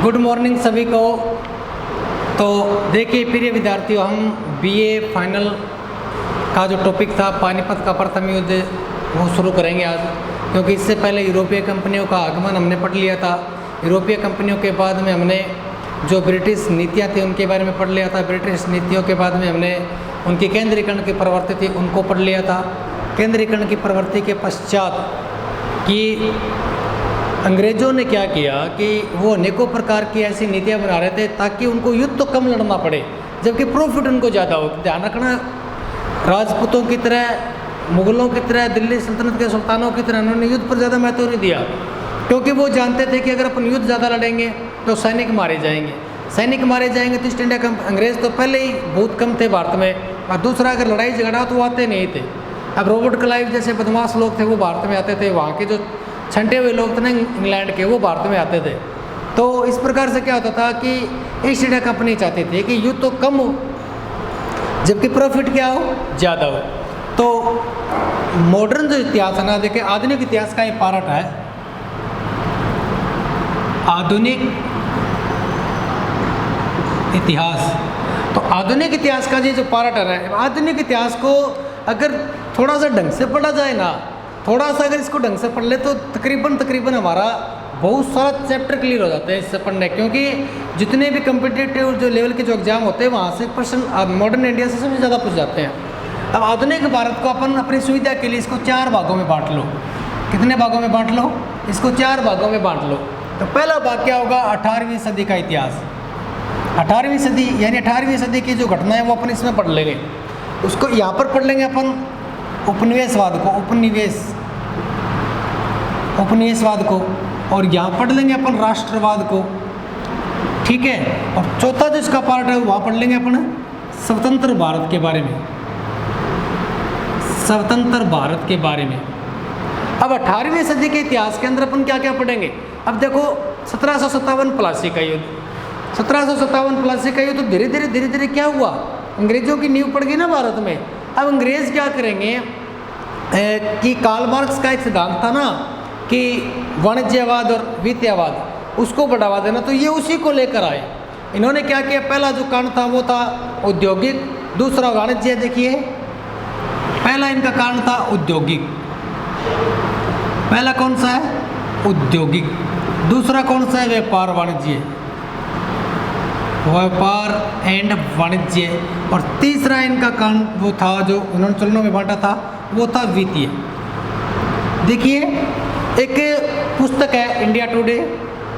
Good morning सभी को। तो देखिए प्रिय विद्यार्थियों, हम बीए फाइनल का जो टॉपिक था पानीपत का प्रथम युद्ध वो शुरू करेंगे आज, क्योंकि इससे पहले यूरोपीय कंपनियों का आगमन हमने पढ़ लिया था। यूरोपीय कंपनियों के बाद में हमने जो ब्रिटिश नीतियाँ थी उनके बारे में पढ़ लिया था। ब्रिटिश नीतियों के बाद में हमने उनकी केंद्रीकरण की प्रवृत्ति थी उनको पढ़ लिया था। केंद्रीकरण की प्रवृत्ति के पश्चात कि अंग्रेज़ों ने क्या किया कि वो अनेकों प्रकार की ऐसी नीतियाँ बना रहे थे ताकि उनको युद्ध तो कम लड़ना पड़े जबकि प्रॉफिट उनको ज़्यादा हो। ध्यान रखना, राजपूतों की तरह, मुग़लों की तरह, दिल्ली सल्तनत के सुल्तानों की तरह उन्होंने युद्ध पर ज़्यादा महत्व नहीं दिया, क्योंकि वो जानते थे कि अगर अपन युद्ध ज़्यादा लड़ेंगे तो सैनिक मारे जाएंगे। सैनिक मारे जाएंगे तो ईस्ट इंडिया कंपनी, अंग्रेज़ तो पहले ही बहुत कम थे भारत में, और दूसरा अगर लड़ाई झगड़ा तो वो आते नहीं थे। अब रॉबर्ट क्लाइव जैसे बदमाश लोग थे वो भारत में आते थे, वहाँ के जो छंटे हुए लोग थे ना इंग्लैंड के वो भारत में आते थे। तो इस प्रकार से क्या होता था कि ईस्ट इंडिया कंपनी चाहती थी कि युद्ध तो कम हो जबकि प्रॉफिट क्या हो, ज़्यादा हो। तो मॉडर्न जो इतिहास है ना, देखिए आधुनिक इतिहास का ये पार्ट है, आधुनिक इतिहास। तो आधुनिक इतिहास का ये जो पार्ट है, आधुनिक इतिहास को अगर थोड़ा सा ढंग से पढ़ा जाए ना, थोड़ा सा अगर इसको ढंग से पढ़ ले तो तकरीबन हमारा बहुत सारा चैप्टर क्लियर हो जाता है इससे पढ़ने, क्योंकि जितने भी कम्पिटिटिव जो लेवल के जो एग्जाम होते हैं वहाँ से क्वेश्चन मॉडर्न इंडिया से सबसे ज़्यादा पूछ जाते हैं। अब आधुनिक भारत को अपन अपनी सुविधा के लिए इसको 4 भागों में बांट लो। कितने भागों में बांट लो? इसको 4 भागों में बांट लो। तो पहला भाग क्या होगा? 18वीं सदी का इतिहास। 18वीं सदी यानी 18वीं सदी की जो घटना है वो अपन इसमें पढ़ लेंगे। उसको यहाँ पर पढ़ लेंगे अपन उपनिवेशवाद को, उपनिवेशवाद को, और यहाँ पढ़ लेंगे अपन राष्ट्रवाद को, ठीक है। और चौथा जो इसका पार्ट है वहाँ पढ़ लेंगे अपन स्वतंत्र भारत के बारे में, स्वतंत्र भारत के बारे में। अब 18वीं सदी के इतिहास के अंदर अपन क्या क्या पढ़ेंगे? अब देखो 1757 प्लासी का युद्ध, 1757 प्लासी का युद्ध, तो धीरे धीरे क्या हुआ, अंग्रेजों की नींव पड़ गई ना भारत में। अब अंग्रेज क्या करेंगे कि कार्ल मार्क्स का एक सिद्धांत था ना कि वाणिज्यवाद और वित्तीयवाद, उसको बढ़ावा देना, तो ये उसी को लेकर आए। इन्होंने क्या किया, पहला जो कारण था वो था औद्योगिक, दूसरा वाणिज्य। देखिए पहला इनका कारण था औद्योगिक, पहला कौन सा है? औद्योगिक। दूसरा कौन सा है? व्यापार वाणिज्य, व्यापार एंड वाणिज्य। और तीसरा इनका कारण वो था जो उन्होंने चरणों में बांटा था, वो था वित्तीय। देखिए एक पुस्तक है इंडिया टुडे,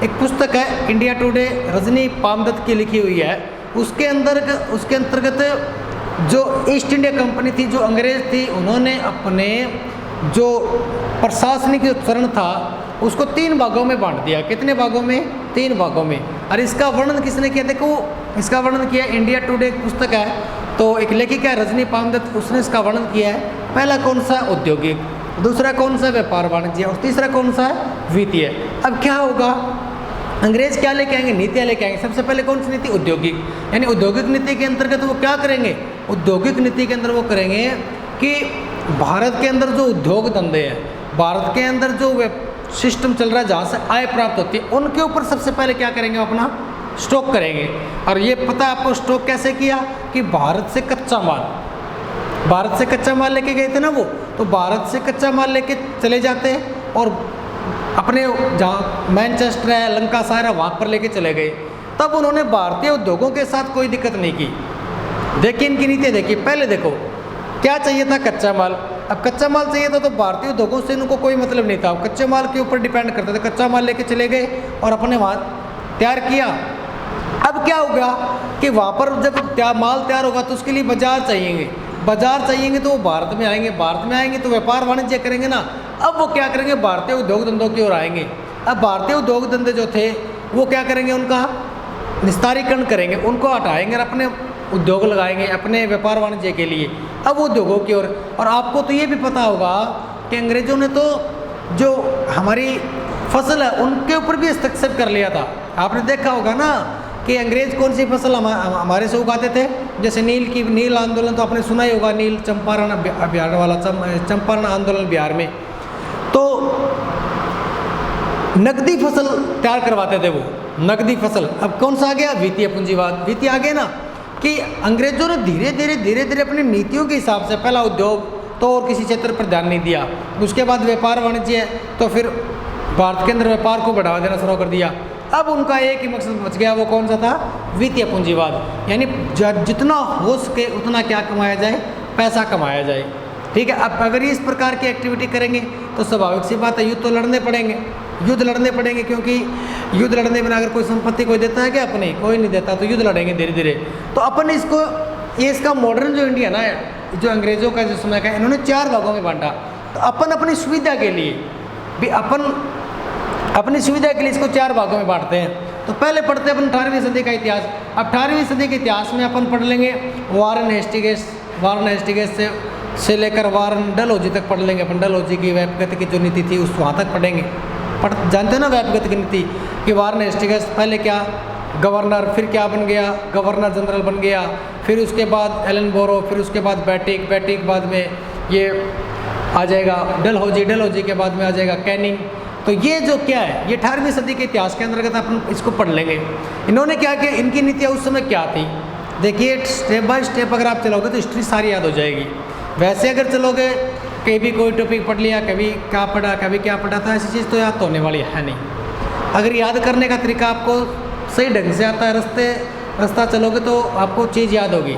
एक पुस्तक है इंडिया टुडे, रजनी पामदत्त की लिखी हुई है। उसके अंतर्गत जो ईस्ट इंडिया कंपनी थी, जो अंग्रेज थी, उन्होंने अपने जो प्रशासनिक जो चरण था उसको 3 भागों में बांट दिया। कितने भागों में? 3 भागों में। और इसका वर्णन किसने किया? देखो इसका वर्णन किया इंडिया टुडे, एक पुस्तक है, तो एक लेखिका है रजनी पामदत्त, उसने इसका वर्णन किया है। पहला कौन सा? औद्योगिक, दूसरा कौन सा? व्यापार वाणिज्य, और तीसरा कौन सा है? वित्तीय। अब क्या होगा, अंग्रेज क्या लेके आएंगे? नीतियाँ लेके आएंगे। सबसे पहले कौन सी नीति? औद्योगिक। यानी औद्योगिक नीति के अंतर्गत वो क्या करेंगे? औद्योगिक नीति के अंदर वो करेंगे कि भारत के अंदर जो उद्योग धंधे हैं, भारत के अंदर जो सिस्टम चल रहा है जहाँ से आय प्राप्त होती है, उनके ऊपर सबसे पहले क्या करेंगे? अपना स्टॉक करेंगे। और ये पता है आपको स्टॉक कैसे किया कि भारत से कच्चा माल लेके गए थे ना वो, तो भारत से कच्चा माल लेके चले जाते और अपने जहाँ मैनचेस्टर है, लंकासायर है, वहाँ पर लेके चले गए। तब उन्होंने भारतीय उद्योगों के साथ कोई दिक्कत नहीं की। देखिए इनकी नीति देखिए, पहले देखो क्या चाहिए था? कच्चा माल। अब कच्चा माल चाहिए था तो भारतीय उद्योगों से इनको कोई मतलब नहीं था, कच्चे माल के ऊपर डिपेंड करते थे। कच्चा माल लेके चले गए और अपने वहाँ तैयार किया। अब क्या होगा कि वहाँ पर जब माल तैयार होगा तो उसके लिए बाजार चाहिए, तो वो भारत में आएंगे तो व्यापार वाणिज्य करेंगे ना। अब वो क्या करेंगे? भारतीय उद्योग धंधों की ओर आएंगे। अब भारतीय उद्योग धंधे जो थे वो क्या करेंगे? उनका निस्तारीकरण करेंगे, उनको हटाएंगे और अपने उद्योग लगाएंगे अपने व्यापार वाणिज्य के लिए। अब उद्योगों की ओर। और आपको तो ये भी पता होगा कि अंग्रेजों ने तो जो हमारी फसल है उनके ऊपर भी हस्तक्षेप कर लिया था। आपने देखा होगा ना कि अंग्रेज कौन सी फसल हमारे से उगाते थे? जैसे नील आंदोलन तो आपने सुना ही होगा, नील चंपारण अभियान वाला, चंपारण आंदोलन बिहार में। तो नकदी फसल तैयार करवाते थे वो, नकदी फसल। अब कौन सा आ गया? वित्तीय पूंजीवाद। वित्तीय आ गया ना कि अंग्रेजों ने धीरे धीरे अपनी नीतियों के हिसाब से पहला उद्योग तो और किसी क्षेत्र पर ध्यान नहीं दिया, उसके बाद व्यापार वाणिज्य तो फिर भारत के अंदर व्यापार को बढ़ावा देना शुरू कर दिया। अब उनका एक ही मकसद बच गया, वो कौन सा था? वित्तीय पूंजीवाद। यानी जितना हो सके उतना क्या कमाया जाए? पैसा कमाया जाए। ठीक है। अब अगर इस प्रकार की एक्टिविटी करेंगे तो स्वाभाविक सी बात है युद्ध तो लड़ने पड़ेंगे, युद्ध लड़ने पड़ेंगे, क्योंकि युद्ध लड़ने में अगर कोई संपत्ति कोई देता है क्या? अपनी कोई नहीं देता, तो युद्ध लड़ेंगे धीरे धीरे। तो अपन इसको ये इसका मॉडर्न जो इंडिया ना जो अंग्रेजों का जो समय का इन्होंने 4 भागों में बांटा। तो अपन अपनी सुविधा के लिए भी अपन अपनी सुविधा के लिए इसको 4 भागों में बांटते हैं। तो पहले पढ़ते हैं अपन 18वीं सदी का इतिहास। अब 18वीं सदी के इतिहास में अपन पढ़ लेंगे वारन हेस्टिंग्स से लेकर वारन डलहौजी तक पढ़ लेंगे अपन। डलहौजी की व्यापगति की जो नीति थी उस वहाँ तक पढ़ेंगे। जानते हो ना व्यापगति की नीति कि वारन हेस्टिंग्स पहले क्या गवर्नर, फिर क्या बन गया? गवर्नर जनरल बन गया, फिर उसके बाद एलनबोरो, फिर उसके बाद बैटिक बाद में ये आ जाएगा डलहौजी के बाद में आ जाएगा कैनिंग। तो ये जो क्या है ये 18वीं सदी के इतिहास के अंतर्गत अपन इसको पढ़ लेंगे। इन्होंने क्या किया, इनकी नीतियाँ उस समय क्या थी? देखिए स्टेप बाय स्टेप अगर आप चलोगे तो हिस्ट्री सारी याद हो जाएगी। वैसे अगर चलोगे कभी कोई टॉपिक पढ़ लिया, कभी क्या पढ़ा तो ऐसी चीज़ तो याद तो होने वाली है नहीं। अगर याद करने का तरीका आपको सही ढंग से आता है, रास्ता चलोगे तो आपको चीज़ याद होगी।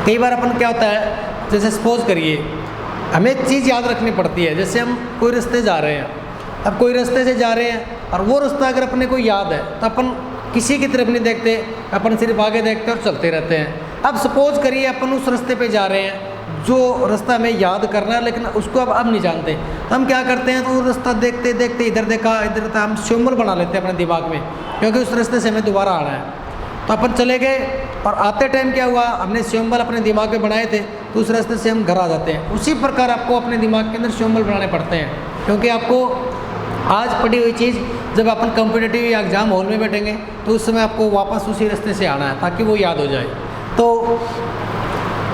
कई बार अपन क्या होता है, जैसे सपोज करिए हमें एक चीज़ याद रखनी पड़ती है। जैसे हम कोई रास्ते जा रहे हैं, अब कोई रास्ते से जा रहे हैं और वो रास्ता अगर अपने को याद है तो अपन किसी की तरफ नहीं देखते, अपन सिर्फ आगे देखते और चलते रहते हैं। अब सपोज करिए अपन उस रास्ते पे जा रहे हैं जो रास्ता हमें याद करना है, लेकिन उसको अब नहीं जानते, तो हम क्या करते हैं, तो वो रास्ता देखते देखते इधर देखा इधर था, हम सिंबल बना लेते हैं अपने दिमाग में, क्योंकि उस रास्ते से हमें दोबारा आना है। तो अपन चले गए और आते टाइम क्या हुआ, हमने सिंबल अपने दिमाग में बनाए थे, तो उस रास्ते से हम घर आ जाते हैं। उसी प्रकार आपको अपने दिमाग के अंदर सिंबल बनाने पड़ते हैं, क्योंकि आपको आज पढ़ी हुई चीज़ जब अपन कॉम्पिटिटिव या एग्जाम हॉल में बैठेंगे तो उस समय आपको वापस उसी रास्ते से आना है ताकि वो याद हो जाए। तो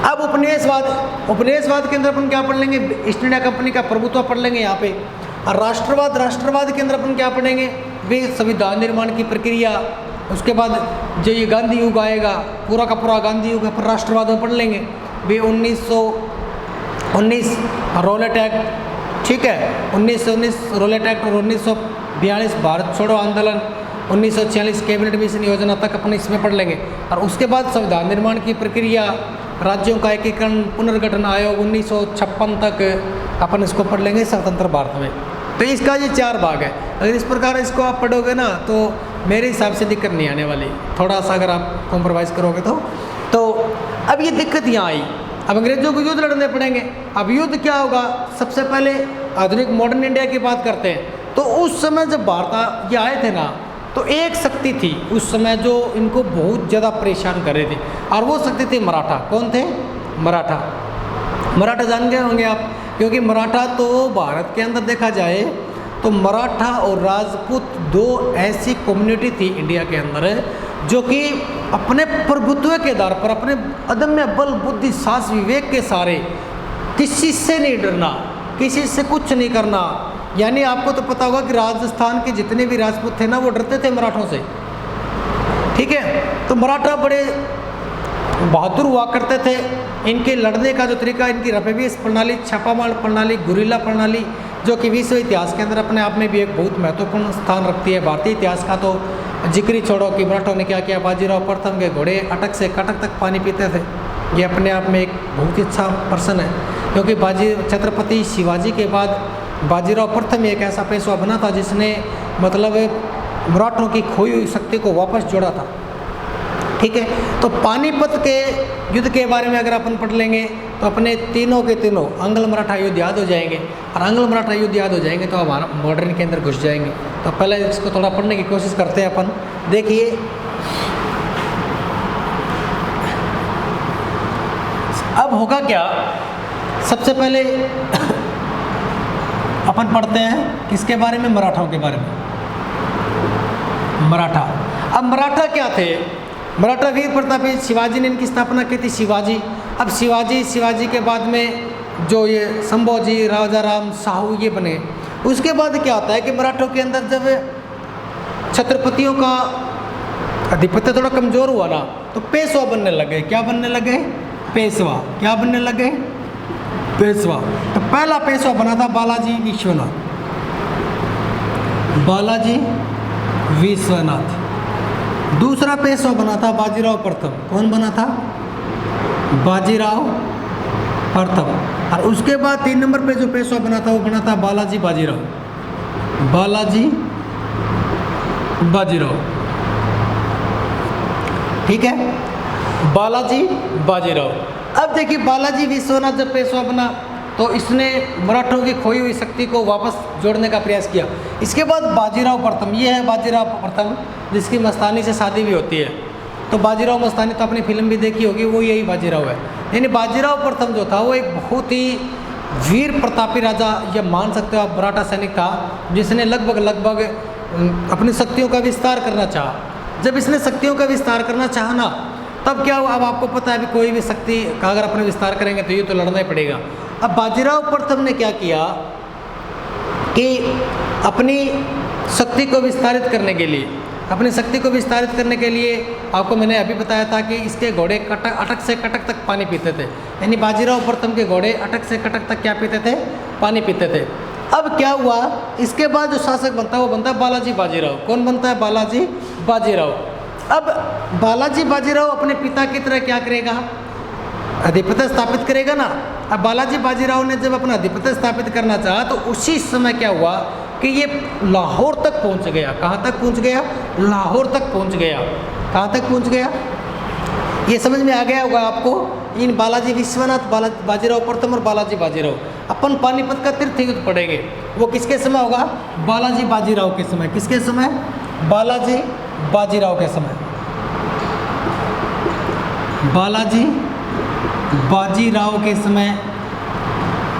अब उपनिवेशवाद के अंदर अपन क्या पढ़ लेंगे, ईस्ट इंडिया कंपनी का प्रभुत्व पढ़ लेंगे यहाँ पे। और राष्ट्रवाद के अंदर अपन क्या पढ़ेंगे, वे संविधान निर्माण की प्रक्रिया। उसके बाद जो ये गांधी युग आएगा, पूरा का पूरा गांधी युग अपन राष्ट्रवाद में पढ़ लेंगे। वे 1919 रोलेट एक्ट, ठीक है, 1919 रोलेट एक्ट और 1942 भारत छोड़ो आंदोलन, 1946 कैबिनेट मिशन योजना तक अपन इसमें पढ़ लेंगे। और उसके बाद संविधान निर्माण की प्रक्रिया, राज्यों का एकीकरण, पुनर्गठन आयोग 1956 तक अपन इसको पढ़ लेंगे स्वतंत्र भारत में। तो इसका ये 4 भाग है। अगर इस प्रकार इसको आप पढ़ोगे ना तो मेरे हिसाब से दिक्कत नहीं आने वाली, थोड़ा सा अगर आप कॉम्प्रोमाइज़ करोगे तो अब ये दिक्कत यहाँ आई। अब अंग्रेजों को युद्ध लड़ने पड़ेंगे। अब युद्ध क्या होगा, सबसे पहले आधुनिक मॉडर्न इंडिया की बात करते हैं। तो उस समय जब भारत ये आए थे ना, तो एक शक्ति थी उस समय जो इनको बहुत ज़्यादा परेशान कर रही थी, और वो शक्ति थी मराठा। कौन थे? मराठा जान गए होंगे आप, क्योंकि मराठा तो भारत के अंदर देखा जाए तो मराठा और राजपूत 2 ऐसी कम्युनिटी थी इंडिया के अंदर जो कि अपने प्रभुत्व के आधार पर, अपने अदम्य बल बुद्धि साहस विवेक के सारे, किसी से नहीं डरना, किसी से कुछ नहीं करना। यानी आपको तो पता होगा कि राजस्थान के जितने भी राजपूत थे ना, वो डरते थे मराठों से, ठीक है। तो मराठा बड़े बहादुर हुआ करते थे। इनके लड़ने का जो तरीका, इनकी रफेबीस प्रणाली, छापामार प्रणाली, गुरिल्ला प्रणाली, जो कि विश्व इतिहास के अंदर अपने आप में भी एक बहुत महत्वपूर्ण स्थान रखती है। भारतीय इतिहास का तो जिक्र ही छोड़ो कि मराठों ने क्या किया। बाजीराव प्रथम के घोड़े अटक से कटक तक पानी पीते थे। ये अपने आप में एक बहुत ही अच्छा पर्सन है, क्योंकि छत्रपति शिवाजी के बाद बाजीराव प्रथम एक ऐसा पेशवा बना था जिसने मतलब मराठों की खोई हुई शक्ति को वापस जोड़ा था, ठीक है। तो पानीपत के युद्ध के बारे में अगर अपन पढ़ लेंगे तो अपने तीनों के तीनों अंग्ल मराठा युद्ध याद हो जाएंगे, और अंग्ल मराठा युद्ध याद हो जाएंगे तो हमारा मॉडर्न के अंदर घुस जाएंगे। तो पहले इसको थोड़ा पढ़ने की कोशिश करते हैं अपन। देखिए अब होगा क्या, सबसे पहले अपन पढ़ते हैं किसके बारे में, मराठाओं के बारे में। मराठा, अब मराठा क्या थे, मराठा वीर प्रतापी, शिवाजी ने इनकी स्थापना की थी। शिवाजी, अब शिवाजी के बाद में जो ये संभाजी, राजा राम, साहू ये बने। उसके बाद क्या होता है कि मराठों के अंदर जब छत्रपतियों का अधिपत्य थोड़ा कमज़ोर हुआ ना, तो पेशवा बनने लगे। क्या बनने लगे? पेशवा। क्या बनने लगे? पेशवा। तो पहला पेशवा बना था बालाजी विश्वनाथ, बालाजी विश्वनाथ। दूसरा पेशवा बना था बाजीराव प्रथम। कौन बना था? बाजीराव प्रथम। और उसके बाद 3 नंबर पे जो पेशवा बना था वो बना था बालाजी बाजीराव, बालाजी बाजीराव। ठीक है, बालाजी बाजीराव। अब देखिए बालाजी विश्वनाथ जब पेशवा बना तो इसने मराठों की खोई हुई शक्ति को वापस जोड़ने का प्रयास किया। इसके बाद बाजीराव प्रथम, ये है बाजीराव प्रथम जिसकी मस्तानी से शादी भी होती है। तो बाजीराव मस्तानी तो अपनी फिल्म भी देखी होगी, वो यही बाजीराव है। यानी बाजीराव प्रथम जो था वो एक बहुत ही वीर प्रतापी राजा, या मान सकते हो आप मराठा सैनिक था, जिसने लगभग अपनी शक्तियों का विस्तार करना चाहा। जब इसने शक्तियों का विस्तार करना चाहा ना, तब क्या हुआ? अब आपको पता है अभी कोई भी शक्ति का अगर अपने विस्तार करेंगे तो ये तो लड़ना ही पड़ेगा। अब बाजीराव प्रथम ने क्या किया कि अपनी शक्ति को विस्तारित करने के लिए, अपनी शक्ति को विस्तारित करने के लिए आपको मैंने अभी बताया था कि इसके घोड़े अटक से कटक तक पानी पीते थे। यानी बाजीराव प्रथम के घोड़े अटक से कटक तक क्या पीते थे? पानी पीते थे। अब क्या हुआ? इसके बाद जो शासक बनता है वो बनता है बालाजी बाजीराव। कौन बनता है? बालाजी बाजीराव। अब बालाजी बाजीराव अपने पिता की तरह क्या करेगा? अधिपत्य स्थापित करेगा ना। अब बालाजी बाजीराव ने जब अपना अधिपत्य स्थापित करना चाहा तो उसी समय क्या हुआ कि ये लाहौर तक पहुंच गया। कहाँ तक पहुंच गया? लाहौर तक पहुंच गया। कहाँ तक पहुंच गया? ये समझ में आ गया होगा आपको। इन बालाजी विश्वनाथ, बाजीराव प्रथम और बालाजी बाजीराव, अपन पानीपत का तीर्थ युद्ध पढ़ेंगे। वो किसके समय होगा? बालाजी बाजीराव के समय। किसके समय? बालाजी बाजीराव के समय। बालाजी बाजीराव के समय।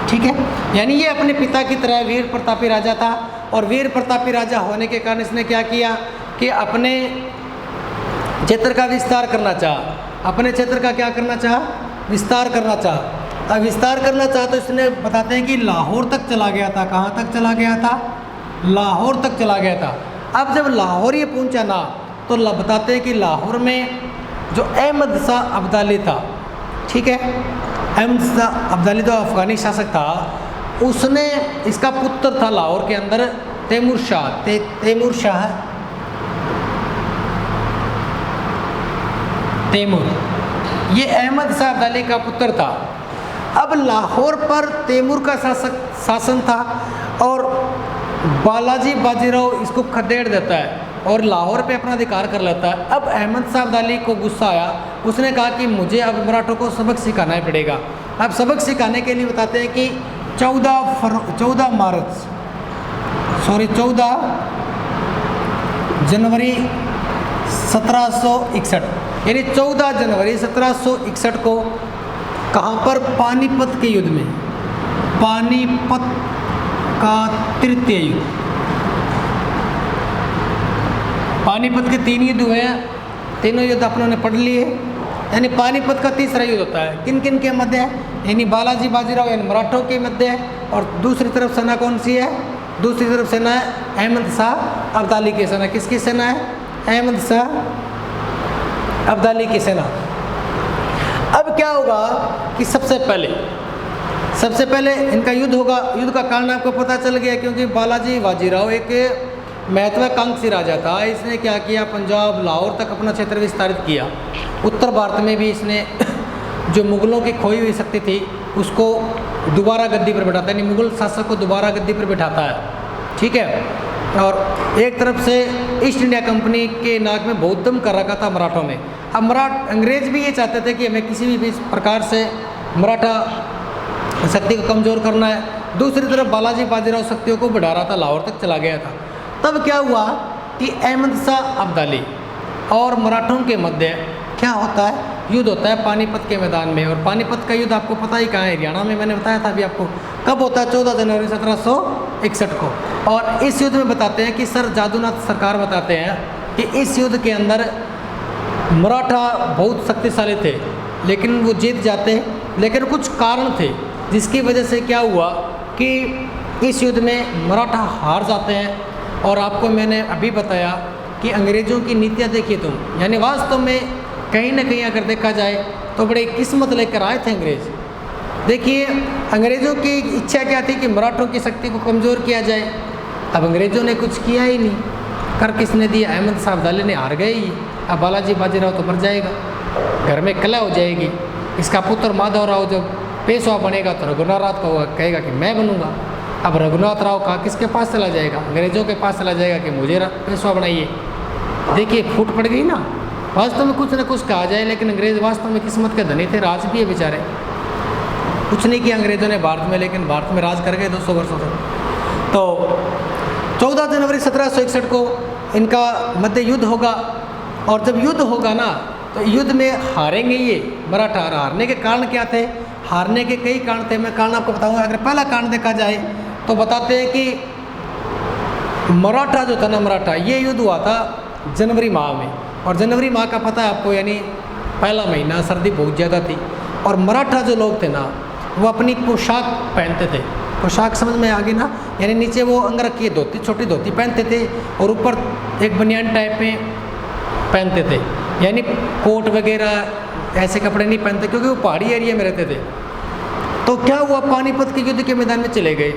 ठीक है, यानी ये अपने पिता की तरह वीर प्रतापी राजा था, और वीर प्रतापी राजा होने के कारण इसने क्या किया कि अपने क्षेत्र का विस्तार करना चाहा। अपने क्षेत्र का क्या करना चाहा? विस्तार करना चाहा। अब विस्तार करना चाहा तो इसने बताते हैं कि लाहौर तक चला गया था। कहाँ तक चला गया था? लाहौर तक चला गया था। अब जब लाहौर ये पहुंचा ना, तो बताते हैं कि लाहौर में जो अहमद शाह अब्दाली था, ठीक है, अहमद शाह अब्दाली तो अफ़गानी शासक था, उसने, इसका पुत्र था लाहौर के अंदर तैमूर शाह, तैमूर शाह, तैमूर, ये अहमद शाह अब्दाली का पुत्र था। अब लाहौर पर तैमूर का शासन था, और बालाजी बाजीराव इसको खदेड़ देता है और लाहौर पे अपना अधिकार कर लेता है। अब अहमद शाह अब्दाली को गुस्सा आया, उसने कहा कि मुझे अब मराठों को सबक सिखाना ही पड़ेगा। अब सबक सिखाने के लिए बताते हैं कि 14 जनवरी 1761, यानी 14 जनवरी 1761 को कहाँ पर? पानीपत के युद्ध में, पानीपत का तृतीय युद्ध। पानीपत के 3 युद्ध हुए हैं, तीनों युद्ध अपनों ने पढ़ लिए। यानी पानीपत का तीसरा युद्ध होता है किन किन के मध्य है? यानी बालाजी बाजीराव यानी मराठों के मध्य है, और दूसरी तरफ सेना कौन सी है? दूसरी तरफ सेना है अहमद शाह अब्दाली की सेना। किसकी सेना है? अहमद शाह अब्दाली की सेना। अब क्या होगा कि सबसे पहले इनका युद्ध होगा। युद्ध का कारण आपको पता चल गया, क्योंकि बालाजी बाजीराव एक महत्वाकांक्षी राजा था। इसने क्या किया? पंजाब, लाहौर तक अपना क्षेत्र विस्तारित किया। उत्तर भारत में भी इसने जो मुगलों की खोई हुई शक्ति थी उसको दोबारा गद्दी पर बैठाता है, यानी मुगल शासक को दोबारा गद्दी पर बैठाता है। ठीक है, और एक तरफ से ईस्ट इंडिया कंपनी के नाक में बहुत दम कर रखा था मराठों ने। अब अंग्रेज भी ये चाहते थे कि हमें किसी भी प्रकार से मराठा शक्ति को कमज़ोर करना है। दूसरी तरफ बालाजी बाजीराव शक्तियों को बढ़ा रहा था, लाहौर तक चला गया था। तब क्या हुआ कि अहमद शाह अब्दाली और मराठों के मध्य क्या होता है? युद्ध होता है पानीपत के मैदान में। और पानीपत का युद्ध आपको पता ही कहाँ है? हरियाणा में। मैंने बताया था अभी आपको। कब होता है? 14 जनवरी 1761 को। और इस युद्ध में बताते हैं कि सर जादूनाथ सरकार बताते हैं कि इस युद्ध के अंदर मराठा बहुत शक्तिशाली थे, लेकिन वो जीत जाते, लेकिन कुछ कारण थे जिसकी वजह से क्या हुआ कि इस युद्ध में मराठा हार जाते हैं। और आपको मैंने अभी बताया कि अंग्रेज़ों की नीतियाँ देखिए तुम, यानी वास्तव में कहीं ना कहीं अगर देखा जाए तो बड़े किस्मत लेकर आए थे अंग्रेज़। देखिए अंग्रेज़ों की इच्छा क्या थी कि मराठों की शक्ति को कमज़ोर किया जाए। अब अंग्रेज़ों ने कुछ किया ही नहीं, कर किसने दिया? अहमद शाह अब्दाली ने हार गए ही। अब बालाजी बाजीराव तो मर जाएगा, घर में कलह हो जाएगी। इसका पुत्र माधवराव जब पेशवा बनेगा तो रघुनाथ को कहेगा कि मैं बनूंगा। अब रघुनाथ राव का किसके पास चला जाएगा? अंग्रेज़ों के पास चला जाएगा कि मुझे पेशवा बनाइए। देखिए फूट पड़ गई ना। वास्तव में कुछ न कुछ कहा जाए, लेकिन अंग्रेज़ वास्तव में किस्मत के धनी थे, राज भी है बेचारे। कुछ नहीं किया अंग्रेज़ों ने भारत में, लेकिन भारत में राज कर गए 200 वर्षों तक। तो 14 जनवरी 1761 को इनका मध्य युद्ध होगा, और जब युद्ध होगा ना तो युद्ध में हारेंगे ये मराठा। हारने के कारण क्या थे? हारने के कई कारण थे, मैं कारण आपको बताऊंगा। अगर पहला कारण देखा जाए तो बताते हैं कि मराठा जो था ना, मराठा, ये युद्ध हुआ था जनवरी माह में, और जनवरी माह का पता है आपको, यानी पहला महीना, सर्दी बहुत ज़्यादा थी। और मराठा जो लोग थे ना वो अपनी पोशाक पहनते थे। पोशाक समझ में आ गई ना, यानी नीचे वो अंगरखी धोती, छोटी धोती पहनते थे, और ऊपर एक बनियान टाइप में पहनते थे, यानी कोट वगैरह ऐसे कपड़े नहीं पहनते, क्योंकि वो पहाड़ी एरिया में रहते थे। तो क्या हुआ, पानीपत के युद्ध के मैदान में चले गए।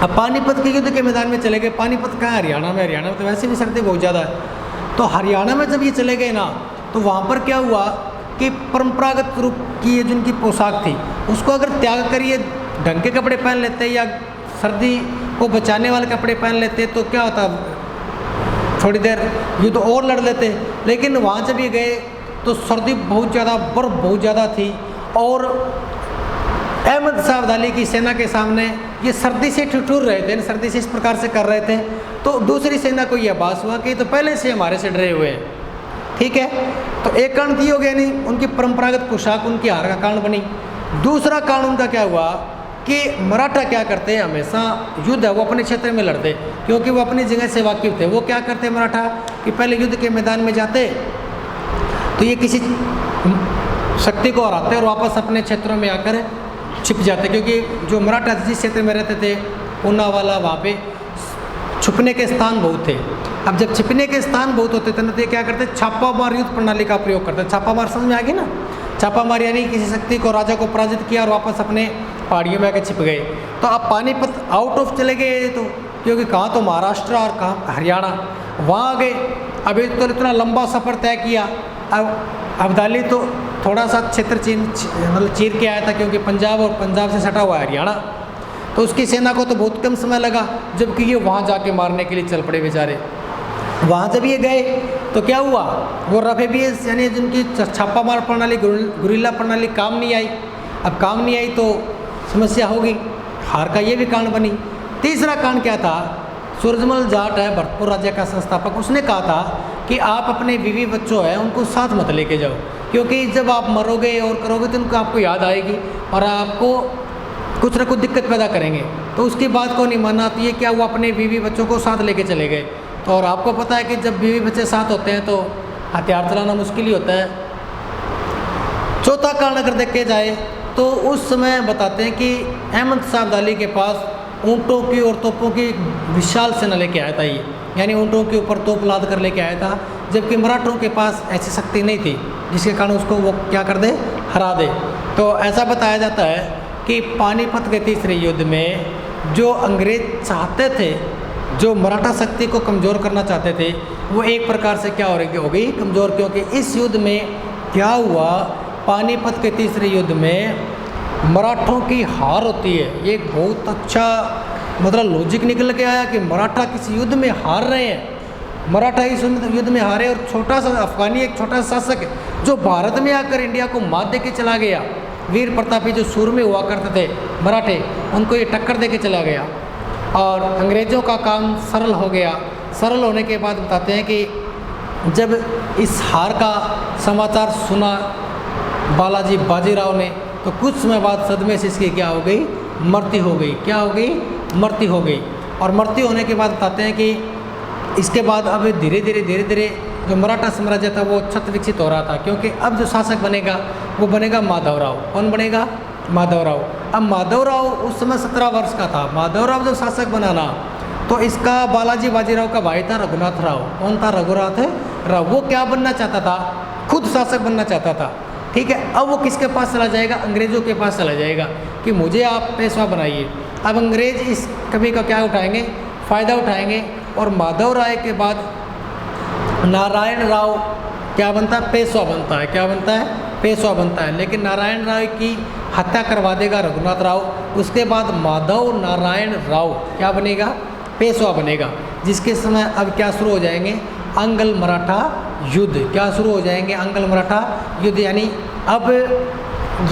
अब पानीपत के युद्ध के मैदान में चले गए, पानीपत कहाँ? हरियाणा में। हरियाणा में तो वैसे भी सर्दी बहुत ज़्यादा है। तो हरियाणा में जब ये चले गए ना, तो वहाँ पर क्या हुआ कि परंपरागत रूप की ये जिनकी पोशाक थी उसको अगर त्याग कर ये ढंग के कपड़े पहन लेते या सर्दी को बचाने वाले कपड़े पहन लेते तो क्या होता, थोड़ी देर युद्ध और लड़ लेते। लेकिन वहाँ जब ये गए तो सर्दी बहुत ज़्यादा, बर्फ़ बहुत ज़्यादा थी, और अहमद शाह अब्दाली की सेना के सामने ये सर्दी से ठिठुर रहे थे, सर्दी से इस प्रकार से कर रहे थे। तो दूसरी सेना को ये आभास हुआ कि तो पहले से हमारे से डरे हुए हैं, ठीक है। तो एक कारण ये हो गया, नहीं उनकी परंपरागत पोशाक उनकी हार का कारण बनी। दूसरा कारण उनका क्या हुआ कि मराठा क्या करते हैं, हमेशा युद्ध है वो अपने क्षेत्र में लड़ते, क्योंकि वो अपनी जगह से वाकिफ थे। वो क्या करते मराठा कि पहले युद्ध के मैदान में जाते तो ये किसी शक्ति को हराते और वापस अपने क्षेत्रों में आकर छिप जाते, क्योंकि जो मराठा जिस क्षेत्र में रहते थे पूनावाला, वहाँ पे छुपने के स्थान बहुत थे। अब जब छिपने के स्थान बहुत होते थे ना, तो ये क्या करते, छापामार युद्ध प्रणाली का प्रयोग करते। छापामार समझ में आ गई ना? छापामार यानी किसी शक्ति को, राजा को पराजित किया और वापस अपने पहाड़ियों में आकर छिप गए। तो अब पानीपत आउट ऑफ चले गए, तो क्योंकि कहाँ तो महाराष्ट्र और कहाँ हरियाणा, वहाँ आ गए। अब तो इतना लंबा सफ़र तय किया। अब अब्दाली तो थोड़ा सा क्षेत्र चीर के आया था, क्योंकि पंजाब और पंजाब से सटा हुआ है हरियाणा, तो उसकी सेना को तो बहुत कम समय लगा, जबकि ये वहाँ जाके मारने के लिए चल पड़े बेचारे। वहाँ जब ये गए तो क्या हुआ, वो रफेबियस यानी जिनकी छापामार प्रणाली, गुरिल्ला प्रणाली काम नहीं आई। अब काम नहीं आई तो समस्या होगी, हार का ये भी कारण बनी। तीसरा कारण क्या था, सूरजमल जाट है भरतपुर राज्य का संस्थापक, उसने कहा था कि आप अपने बीवी बच्चों हैं उनको साथ मत लेके जाओ, क्योंकि जब आप मरोगे और करोगे तो उनको आपको याद आएगी और आपको कुछ ना कुछ दिक्कत पैदा करेंगे। तो उसकी बात को नहीं माना, तो ये क्या हुआ, अपने बीवी बच्चों को साथ लेके चले गए। तो और आपको पता है कि जब बीवी बच्चे साथ होते हैं तो हथियार चलाना मुश्किल ही होता है। चौथा कारण अगर देखे जाए तो उस समय बताते हैं कि अहमद शाह अब्दाली के पास ऊँटों की और तोपों की विशाल सेना लेके आया था ये, यानी ऊँटों के ऊपर तोप लाद कर लेके आया था, जबकि मराठों के पास ऐसी शक्ति नहीं थी जिसके कारण उसको वो क्या कर दे, हरा दे। तो ऐसा बताया जाता है कि पानीपत के तीसरे युद्ध में जो अंग्रेज चाहते थे, जो मराठा शक्ति को कमज़ोर करना चाहते थे, वो एक प्रकार से क्या हो गई, कमज़ोर। क्योंकि इस युद्ध में क्या हुआ, पानीपत के तीसरे युद्ध में मराठों की हार होती है। ये एक बहुत अच्छा मतलब लॉजिक निकल के आया कि मराठा किसी युद्ध में हार रहे हैं, मराठा इस युद्ध में हारे। और छोटा सा अफगानी एक छोटा सा शासक है जो भारत में आकर इंडिया को मात दे के चला गया, वीर प्रतापी जो सूरमे हुआ करते थे मराठे, उनको ये टक्कर दे के चला गया और अंग्रेज़ों का काम सरल हो गया। सरल होने के बाद बताते हैं कि जब इस हार का समाचार सुना बालाजी बाजीराव ने, तो कुछ समय बाद सदमे से इसकी क्या हो गई, मृत्यु हो गई। क्या हो गई, मृत्यु हो गई। और मृत्यु होने के बाद बताते हैं कि इसके बाद अब धीरे धीरे जो मराठा साम्राज्य था वो छत विकसित हो रहा था, क्योंकि अब जो शासक बनेगा वो बनेगा माधवराव। कौन बनेगा, माधवराव। अब माधवराव उस समय 17 वर्ष का था। माधवराव जब शासक बना ना, तो इसका बालाजी बाजीराव का भाई था रघुनाथ राव। कौन था? रघुनाथ राव। वो क्या बनना चाहता था? खुद शासक बनना चाहता था। ठीक है, अब वो किसके पास चला जाएगा? अंग्रेज़ों के पास चला जाएगा कि मुझे आप पेशवा बनाइए। अब अंग्रेज इस कभी का क्या उठाएंगे? फ़ायदा उठाएंगे। और माधव राय के बाद नारायण राव क्या बनता है? पेशवा बनता है। क्या बनता है? पेशवा बनता है। लेकिन नारायण राव की हत्या करवा देगा रघुनाथ राव। उसके बाद माधव नारायण राव क्या बनेगा? पेशवा बनेगा। जिसके समय अब क्या शुरू हो जाएंगे? अंगल मराठा युद्ध। क्या शुरू हो जाएंगे? अंगल मराठा युद्ध। यानी अब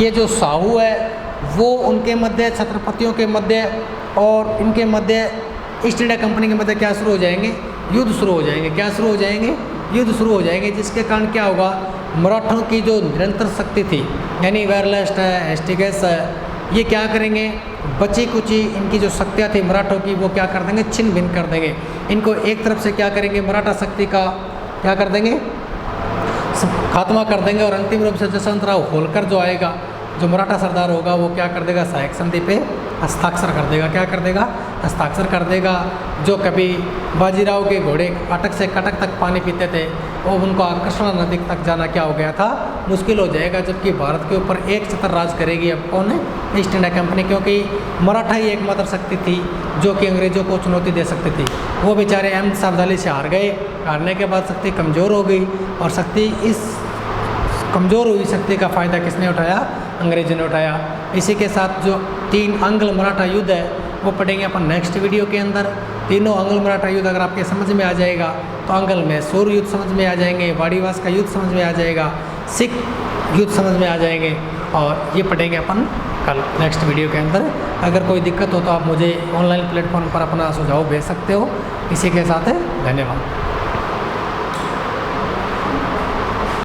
ये जो साहू है वो उनके मध्य, छत्रपतियों के मध्य और इनके मध्य ईस्ट इंडिया कंपनी के मध्य क्या शुरू हो जाएंगे? युद्ध शुरू हो जाएंगे। क्या शुरू हो जाएंगे? युद्ध शुरू हो जाएंगे। जिसके कारण क्या होगा? मराठों की जो निरंतर शक्ति थी, यानी वेरलेस्ट है, एस्टिगस है, ये क्या करेंगे? बची कुची इनकी जो शक्तियाँ थी मराठों की, वो क्या कर देंगे? छिन्न भिन्न कर देंगे। इनको एक तरफ से क्या करेंगे? मराठा शक्ति का क्या कर देंगे? खात्मा कर देंगे। और अंतिम रूप से जसवंतराव होलकर जो आएगा, जो मराठा सरदार होगा, वो क्या कर देगा? सहायक संधि पे हस्ताक्षर कर देगा। क्या कर देगा? हस्ताक्षर कर देगा। जो कभी बाजीराव के घोड़े कटक से कटक तक पानी पीते थे, वो उनको कृष्णा नदी तक जाना क्या हो गया था? मुश्किल हो जाएगा। जबकि भारत के ऊपर एक छत्र राज करेगी अब कौन है? East India company. क्योंकि मराठा ही एकमात्र शक्ति थी जो कि अंग्रेज़ों को चुनौती दे सकती थी। वो बेचारे अहमद शाह अब्दाली से हार गए। हारने के बाद शक्ति कमज़ोर हो गई। और शक्ति इस कमज़ोर हुई शक्ति का फ़ायदा किसने उठाया? अंग्रेज़ों ने उठाया। इसी के साथ जो 3 अंग्ल मराठा युद्ध है वो पढ़ेंगे अपन नेक्स्ट वीडियो के अंदर। तीनों अंग्ल मराठा युद्ध अगर आपके समझ में आ जाएगा तो अंग्ल में सूर युद्ध समझ में आ जाएंगे, वाड़ीवास का युद्ध समझ में आ जाएगा, सिख युद्ध समझ में आ जाएंगे। और ये पढ़ेंगे अपन कल नेक्स्ट वीडियो के अंदर। अगर कोई दिक्कत हो तो आप मुझे ऑनलाइन प्लेटफॉर्म पर अपना सुझाव भेज सकते हो। इसी के साथ है, धन्यवाद।